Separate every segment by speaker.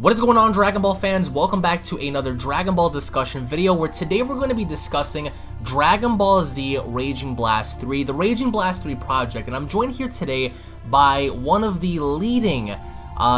Speaker 1: What is going on, Dragon Ball fans? Welcome back to another Dragon Ball discussion video where today we're going to be discussing Dragon Ball Z Raging Blast 3, the Raging Blast 3 project, and I'm joined here today by one of the leading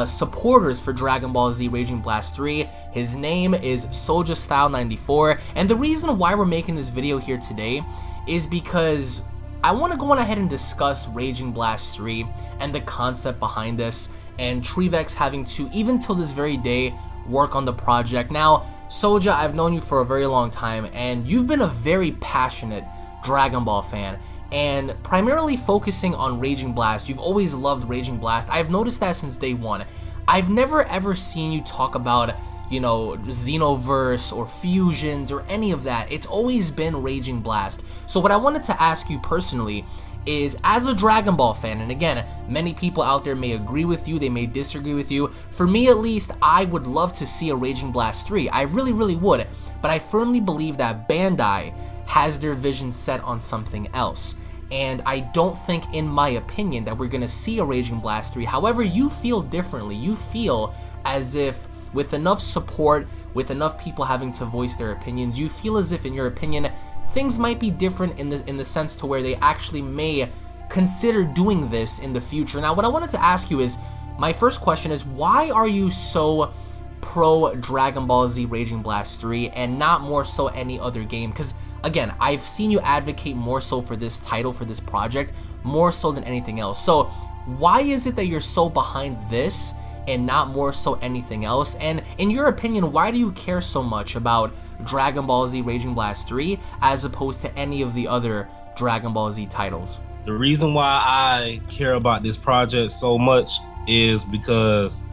Speaker 1: supporters for Dragon Ball Z Raging Blast 3. His name is Soulja Style 94, and the reason why we're making this video here today is because I want to go on ahead and discuss Raging Blast 3 and the concept behind this, and Trevex having to, even till this very day, work on the project. Now, Soulja, I've known you for a very long time, and you've been a very passionate Dragon Ball fan, and primarily focusing on Raging Blast. You've always loved Raging Blast. I've noticed that since day one. I've never ever seen you talk about, you know, Xenoverse or fusions or any of that. It's always been Raging Blast. So what I wanted to ask you personally is, as a Dragon Ball fan, and again, many people out there may agree with you, they may disagree with you. For me at least, I would love to see a Raging Blast 3. I really would. But I firmly believe that Bandai has their vision set on something else. And I don't think, in my opinion, that we're going to see a Raging Blast 3. However, you feel differently. You feel as if with enough support, with enough people having to voice their opinions, you feel as if, in your opinion, things might be different in the sense to where they actually may consider doing this in the future. Now, what I wanted to ask you is, my first question is, why are you so pro Dragon Ball Z Raging Blast 3 and not more so any other game? Because again, I've seen you advocate more so for this title, for this project, more so than anything else. So why is it that you're so behind this and not more so anything else? And in your opinion, why do you care so much about Dragon Ball Z Raging Blast 3 as opposed to any of the other Dragon Ball Z titles?
Speaker 2: The reason why I care about this project so much is because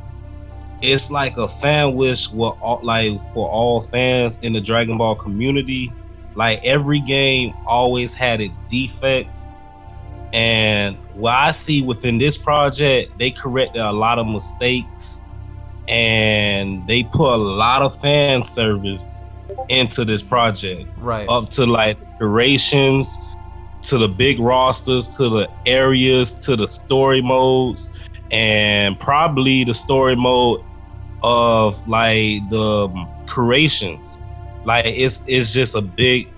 Speaker 2: it's like a fan wish for all fans in the Dragon Ball community. Like, every game always had its defects, and what I see within this project, they corrected a lot of mistakes and they put a lot of fan service into this project.
Speaker 1: Right.
Speaker 2: Up to like durations, to the big rosters, to the areas, to the story modes, and probably the story mode of like the creations. Like, it's just a big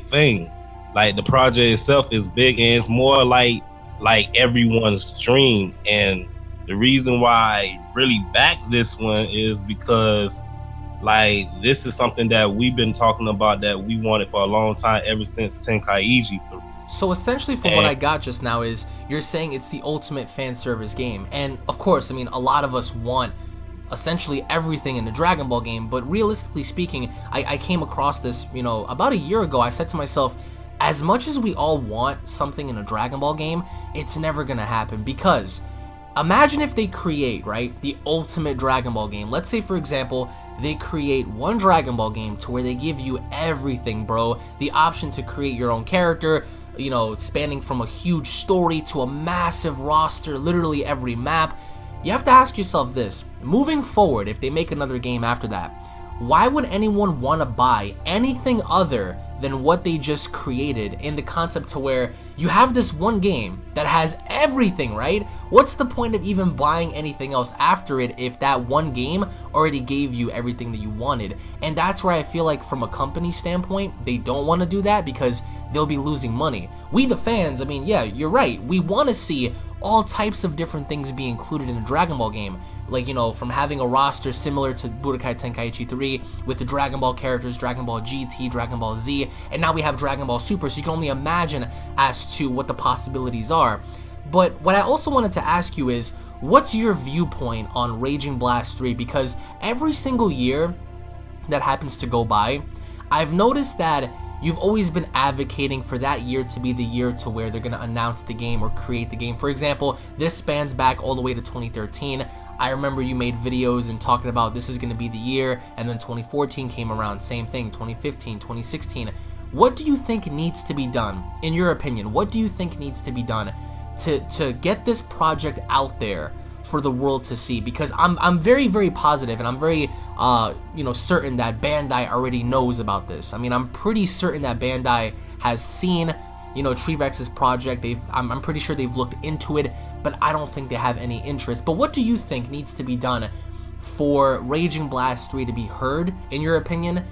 Speaker 2: thing. Like, the project itself is big, and it's more like everyone's dream. And the reason why I really back this one is because, like, this is something that we've been talking about, that we wanted for a long time, ever since Tenkaichi 3.
Speaker 1: So essentially, from what I got just now, is you're saying it's the ultimate fan service game. And of course, I mean, a lot of us want essentially everything in the Dragon Ball game, but realistically speaking, I came across this, you know, about a year ago. I said to myself, as much as we all want something in a Dragon Ball game, it's never gonna happen. Because imagine if they create, right, the ultimate Dragon Ball game. Let's say, for example, they create one Dragon Ball game to where they give you everything, bro. The option to create your own character, you know, spanning from a huge story to a massive roster, literally every map. You have to ask yourself this: moving forward, if they make another game after that, why would anyone want to buy anything other than what they just created, in the concept to where you have this one game that has everything, right? What's the point of even buying anything else after it if that one game already gave you everything that you wanted? And that's where I feel like, from a company standpoint, they don't want to do that because they'll be losing money. We, the fans, I mean, yeah, you're right. We want to see all types of different things be included in a Dragon Ball game. Like, you know, from having a roster similar to Budokai Tenkaichi 3 with the Dragon Ball characters, Dragon Ball GT, Dragon Ball Z, and now we have Dragon Ball Super, so you can only imagine as to what the possibilities are. But what I also wanted to ask you is, what's your viewpoint on Raging Blast 3? Because every single year that happens to go by, I've noticed that you've always been advocating for that year to be the year to where they're going to announce the game or create the game. For example, this spans back all the way to 2013. I remember you made videos and talking about this is going to be the year, and then 2014 came around, same thing, 2015, 2016. What do you think needs to be done, in your opinion? What do you think needs to be done to get this project out there for the world to see? Because I'm very positive, and I'm very you know, certain that Bandai already knows about this. I mean, I'm pretty certain that Bandai has seen, you know, Trevex's project. I'm pretty sure they've looked into it, but I don't think they have any interest. But what do you think needs to be done for Raging Blast 3 to be heard, in your opinion,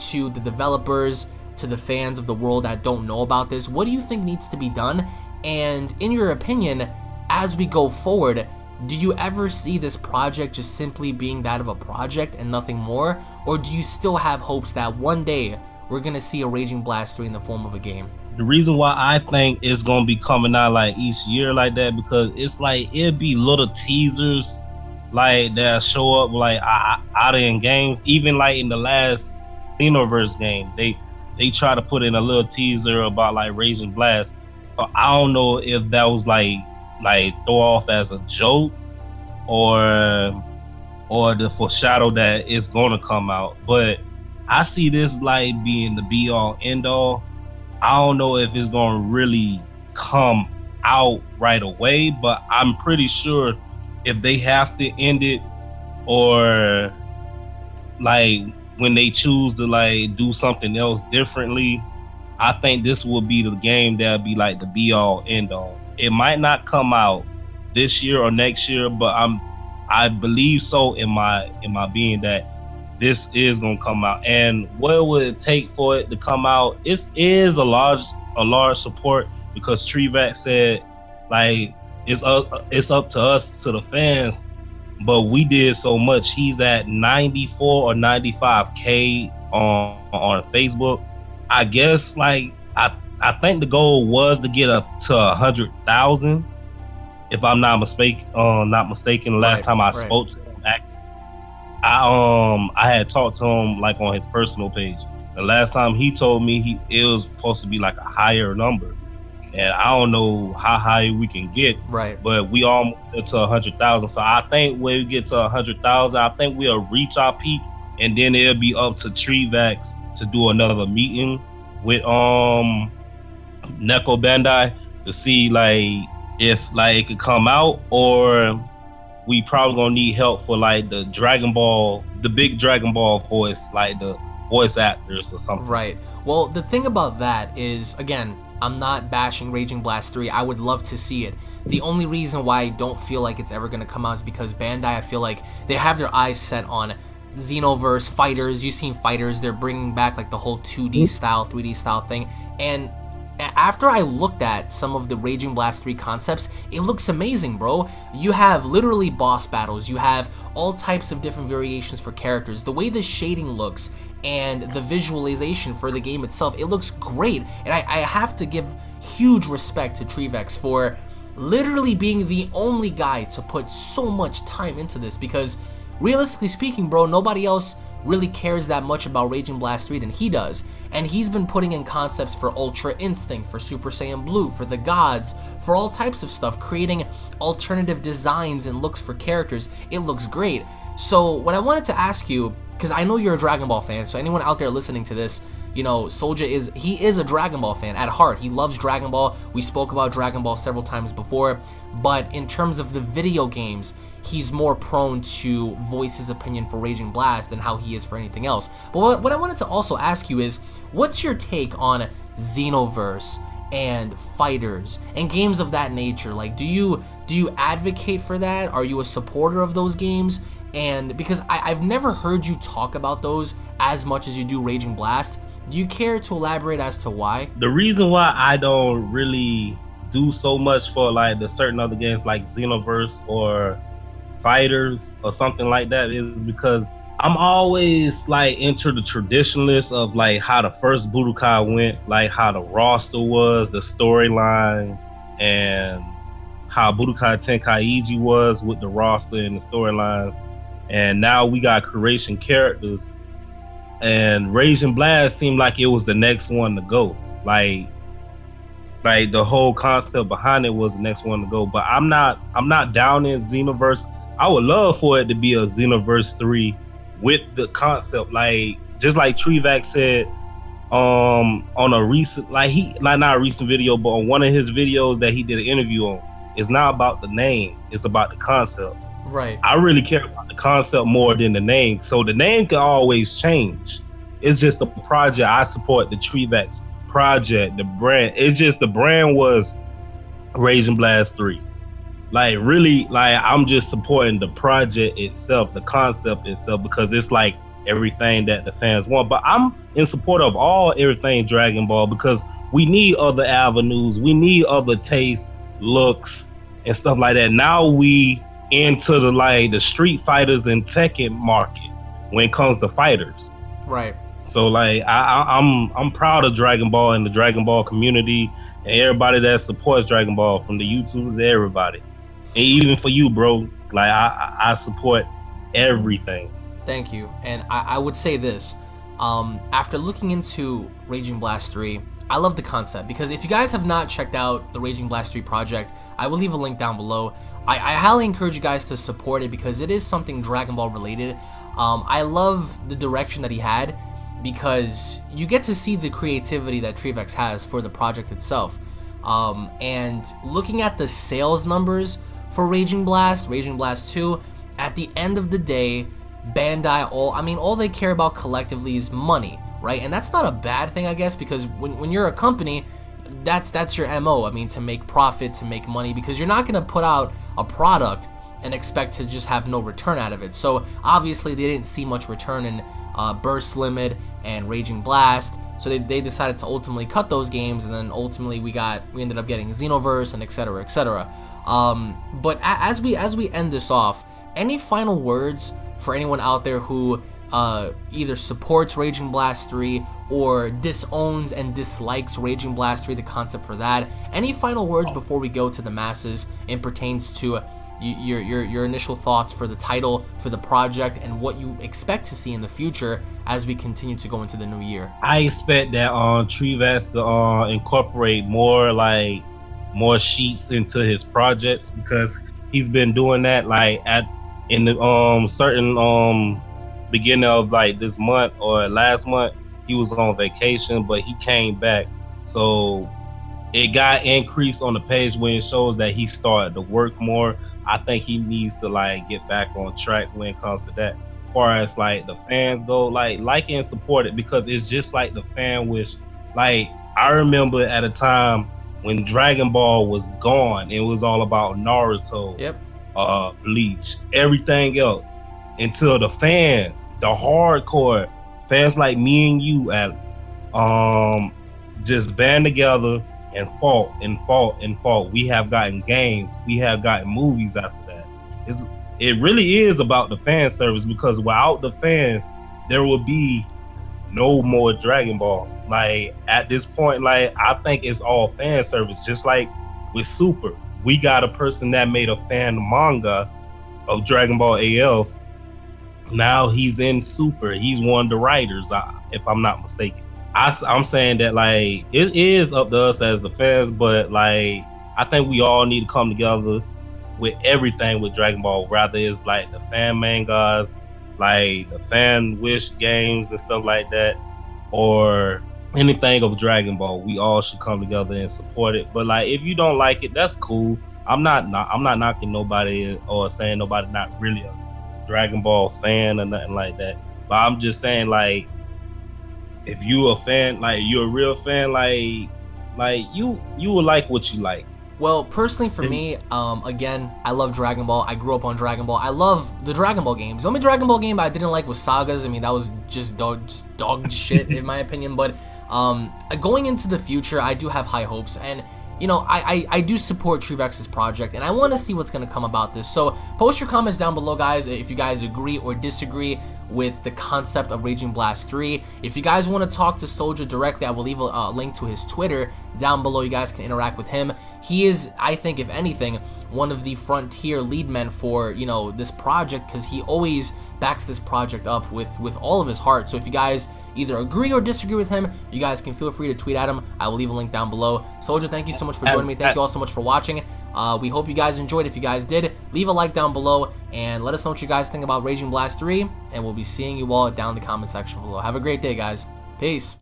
Speaker 1: to the developers, to the fans of the world that don't know about this? What do you think needs to be done? And in your opinion, as we go forward, do you ever see this project just simply being that of a project and nothing more? Or do you still have hopes that one day we're going to see a Raging Blast 3 in the form of a game?
Speaker 2: The reason why I think it's gonna be coming out like each year like that, because it's like it'd be little teasers like that show up like out in games. Even like in the last Xenoverse game, they try to put in a little teaser about like Raging Blast. But I don't know if that was like throw off as a joke or the foreshadow that it's gonna come out. But I see this like being the be all end all. I don't know if it's gonna really come out right away, but I'm pretty sure if they have to end it, or like when they choose to like do something else differently, I think this will be the game that'll be like the be all end all. It might not come out this year or next year, but I believe so in my being that this is gonna come out. And what would it take for it to come out? It is a large support, because Trevac said like it's up to us, to the fans, but we did so much. He's at 94 or 95K on Facebook. I guess like I think the goal was to get up to 100,000, if I'm not mistaken. The last time I spoke to him, I had talked to him like on his personal page. The last time he told me it was supposed to be like a higher number, and I don't know how high we can get.
Speaker 1: Right.
Speaker 2: But we almost get to 100,000. So I think when we get to 100,000, I think we'll reach our peak, and then it'll be up to Trevax to do another meeting with Neko Bandai to see like if like it could come out, or we probably gonna need help for like the big Dragon Ball voice, like the voice actors or something.
Speaker 1: Right. Well, the thing about that is, again, I'm not bashing Raging Blast 3. I would love to see it. The only reason why I don't feel like it's ever gonna come out is because Bandai, I feel like they have their eyes set on Xenoverse, Fighters. You've seen Fighters. They're bringing back like the whole 2D style, 3D style thing. And after I looked at some of the Raging Blast 3 concepts, it looks amazing, bro. You have literally boss battles. You have all types of different variations for characters. The way the shading looks and the visualization for the game itself, it looks great. And I have to give huge respect to Trevax for literally being the only guy to put so much time into this, because realistically speaking, bro, nobody else really cares that much about Raging Blast 3 than he does. And he's been putting in concepts for Ultra Instinct, for Super Saiyan Blue, for the gods, for all types of stuff, creating alternative designs and looks for characters. It looks great. So what I wanted to ask you, because I know you're a Dragon Ball fan, so anyone out there listening to this, you know, Soulja is a Dragon Ball fan at heart. He loves Dragon Ball. We spoke about Dragon Ball several times before, but in terms of the video games, he's more prone to voice his opinion for Raging Blast than how he is for anything else. But what I wanted to also ask you is, what's your take on Xenoverse and Fighters and games of that nature? Like, do you advocate for that? Are you a supporter of those games? And because I've never heard you talk about those as much as you do Raging Blast, do you care to elaborate as to why?
Speaker 2: The reason why I don't really do so much for like the certain other games like Xenoverse or Fighters or something like that is because I'm always like into the traditionalists of like how the first Budokai went, like how the roster was, the storylines, and how Budokai Tenkaichi was with the roster and the storylines. And now we got creation characters, and Raging Blast seemed like it was the next one to go. Like the whole concept behind it was the next one to go. But I'm not down in Xenoverse. I would love for it to be a Xenoverse 3 with the concept, like just like Trevac said on a recent, not a recent video, but on one of his videos that he did an interview on. It's not about the name, it's about the concept.
Speaker 1: Right.
Speaker 2: I really care about the concept more than the name. So the name can always change. It's just the project. I support the Trevac project, the brand. It's just the brand was Raging Blast 3. like really like I'm just supporting the project itself, the concept itself, because it's like everything that the fans want. But I'm in support of everything Dragon Ball, because we need other avenues, we need other tastes, looks, and stuff like that. Now we into the Street Fighters and Tekken market when it comes to fighters.
Speaker 1: Right.
Speaker 2: So like I'm proud of Dragon Ball and the Dragon Ball community and everybody that supports Dragon Ball, from the YouTubers to everybody. And even for you, bro, like I support everything.
Speaker 1: Thank you. And I would say this. After looking into Raging Blast 3, I love the concept, because if you guys have not checked out the Raging Blast 3 project, I will leave a link down below. I highly encourage you guys to support it, because it is something Dragon Ball related. I love the direction that he had, because you get to see the creativity that Trevex has for the project itself. And looking at the sales numbers for Raging Blast 2, at the end of the day, Bandai, all they care about collectively is money, right? And that's not a bad thing, I guess, because when you're a company, that's your MO. I mean, to make profit, to make money, because you're not going to put out a product and expect to just have no return out of it. So obviously they didn't see much return in Burst Limit and Raging Blast, so they decided to ultimately cut those games, and then ultimately we ended up getting Xenoverse and etc, etc. But as we end this off, any final words for anyone out there who either supports Raging Blast 3 or disowns and dislikes Raging Blast 3, the concept for that? Any final words before we go to the masses in pertains to your initial thoughts for the title, for the project, and what you expect to see in the future as we continue to go into the new year?
Speaker 2: I expect that Trevex to incorporate more sheets into his projects, because he's been doing that in the certain beginning of like this month or last month. He was on vacation, but he came back, so it got increased on the page when it shows that he started to work more. I think he needs to get back on track when it comes to that. As far as the fans go, like and support it, because it's just like the fan wish. I remember at a time when Dragon Ball was gone, it was all about Naruto,
Speaker 1: yep,
Speaker 2: Bleach, everything else, until the fans, the hardcore fans like me and you, Alex, just band together and fought and fought and fought. We have gotten games, we have gotten movies after that. It really is about the fan service, because without the fans, there will be no more Dragon Ball. At this point, I think it's all fan service. Just like with Super, we got a person that made a fan manga of Dragon Ball AF. Now he's in Super. He's one of the writers, if I'm not mistaken. I'm saying that it is up to us as the fans, but I think we all need to come together with everything with Dragon Ball, rather it's the fan mangas, the fan wish games and stuff like that, or anything of Dragon Ball. We all should come together and support it. But if you don't like it, that's cool. I'm not knocking nobody or saying nobody not really a Dragon Ball fan or nothing like that. But I'm just saying, if you a fan, you're a real fan, you will like what you like.
Speaker 1: Well, personally for me, again, I love Dragon Ball. I grew up on Dragon Ball. I love the Dragon Ball games. The only Dragon Ball game I didn't like was Sagas. I mean, that was just dog shit in my opinion. But going into the future, I do have high hopes, and I do support Trevex's project, and I want to see what's going to come about this. So post your comments down below, guys, if you guys agree or disagree with the concept of Raging Blast 3. If you guys want to talk to Soldier directly, I will leave a link to his Twitter down below. You guys can interact with him. He is, I think, if anything, one of the frontier lead men for, this project, because he always backs this project up with all of his heart. So if you guys either agree or disagree with him, you guys can feel free to tweet at him. I will leave a link down below. Soldier, thank you so much for joining me. Thank you all so much for watching. We hope you guys enjoyed. If you guys did, leave a like down below and let us know what you guys think about Raging Blast 3, and we'll be seeing you all down in the comment section below. Have a great day, guys. Peace.